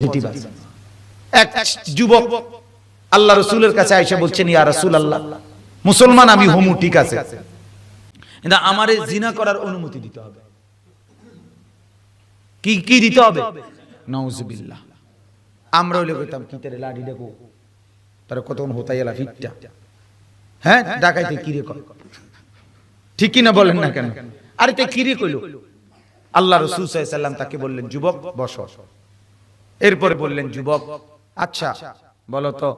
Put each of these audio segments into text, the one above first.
Positive আছে। এক যুবক আল্লাহ রাসূলের কাছে আয়েশা বলছেন, ইয়া রাসূলুল্লাহ, মুসলমান আমি হমু ঠিক আছে, কিন্তু আমারে জিনা করার অনুমতি দিতে হবে। কি কি দিতে হবে? নাউজুবিল্লাহ। আমরা হইলে কইতাম কি তেরে লাড়ি দেবো, তার কতক্ষণ হতাই এলা ফিটটা, হ্যাঁ ডাকাইতে কিরে কয়, ঠিক কি না বলেন না কেন? আরে তে কিরে কইলো। আল্লাহ রাসূল সাল্লাল্লাহু আলাইহি ওয়াসাল্লাম তাকে বললেন, যুবক বসো। এরপরে বললেন, যুবক আচ্ছা বলো তো,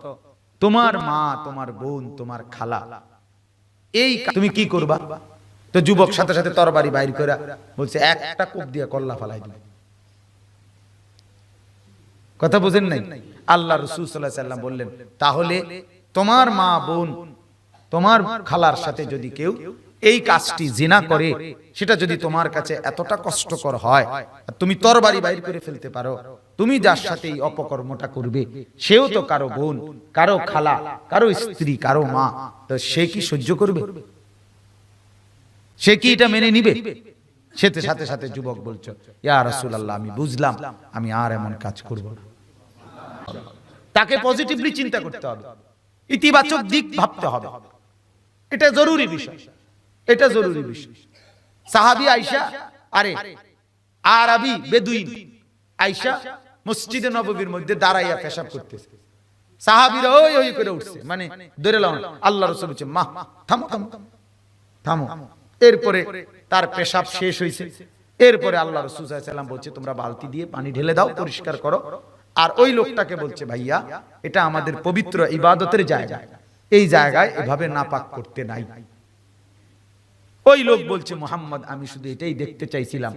তোমার মা, তোমার বোন, তোমার খালা, এই তুমি কি করবা? তো যুবক সাথে সাথে তরবারি বাইর করে বলছে, একটা কোপ দিয়ে কল্লা ফালাই দিবে। কথা বুঝেন নাই? আল্লাহ রাসূল সাল্লাল্লাহু আলাইহি ওয়াসাল্লাম বললেন, তাহলে তোমার মা, বোন, তোমার খালার সাথে যদি কেউ এই কাজটি জিনা করে, সেটা যদি তোমার কাছে এতটা কষ্টকর হয়, তুমি তরবারি বাইর করে ফেলতে পারো, তুমি যার সাথে এই অপকর্মটা করবে সেও তো কারো বোন, কারো খালা, কারো স্ত্রী, কারো মা, তো সে কি সহ্য করবে? সে কি এটা মেনে নিবে? সেতে সাথে সাথে যুবক বলছে, ইয়া রাসূলুল্লাহ, আমি বুঝলাম, আমি আর এমন কাজ করব না। তাকে পজিটিভলি চিন্তা করতে হবে, ইতিবাচক দিক ভাবতে হবে। এটা জরুরি বিষয়, এটা জরুরি বিষয়। সাহাবী আয়েশা, আরে আরবি বেদুইন আয়েশা মসজিদে নববীর মধ্যে দাঁড়াইয়া পেশাব করতেছে। সাহাবীরা ওই ওই করে উঠছে, মানে ধরে লাও। আল্লাহ রাসূল বলেছে, মা থামো থামো থামো। এরপরে তার পেশাব শেষ হইছে। এরপরে আল্লাহ রাসূল সাল্লাল্লাহু আলাইহি ওয়াসাল্লাম বলছে, তোমরা বালতি দিয়ে পানি ঢেলে দাও, পরিষ্কার করো। আর ওই লোকটাকে বলছে, ভাইয়া এটা আমাদের পবিত্র ইবাদতের জায়গা, এই জায়গায় এভাবে নাপাক করতে নাই। ওই লোক বলছে, মুহাম্মদ, আমি শুধু এটাই দেখতে চাইছিলাম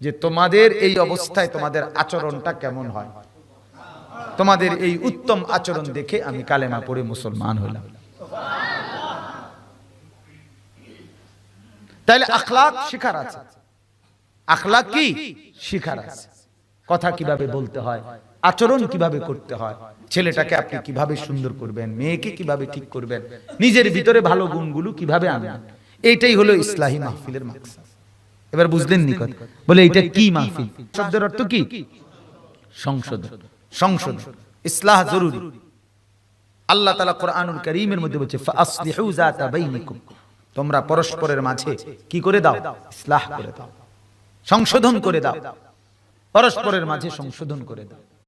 যে তোমাদের এই অবস্থায় তোমাদের আচরণটা কেমন হয়। তোমাদের এই উত্তম আচরণ দেখে আমি কালেমা পড়ে মুসলমান হলাম। তাহলে আখলাক শিখার আছে, আখলাক কি শিখার আছে। কথা কিভাবে বলতে হয়, আচরণ কিভাবে করতে হয়, ছেলেটাকে আপনি কিভাবে সুন্দর করবেন, মেয়েকে কিভাবে ঠিক করবেন, নিজের ভিতরে ভালো গুণগুলো কিভাবে আনবেন, এইটাই হলো ইসলাহি মাহফিলের মাকসাদ। এবার বুঝলেন নি কথা? বলে এটা কি মাহফিল শব্দের অর্থ কি? সংশোধন, সংশোধন, ইসলাহ জরুরি। আল্লাহ তাআলা কোরআনুল কারীমের মধ্যে বলছে, ফাসলিহু যাতা বাইনিকুম, তোমরা পরস্পরের মাঝে কি করে দাও? ইসলাহ করে দাও, সংশোধন করে দাও, পরস্পরের মাঝে সংশোধন করে দাও।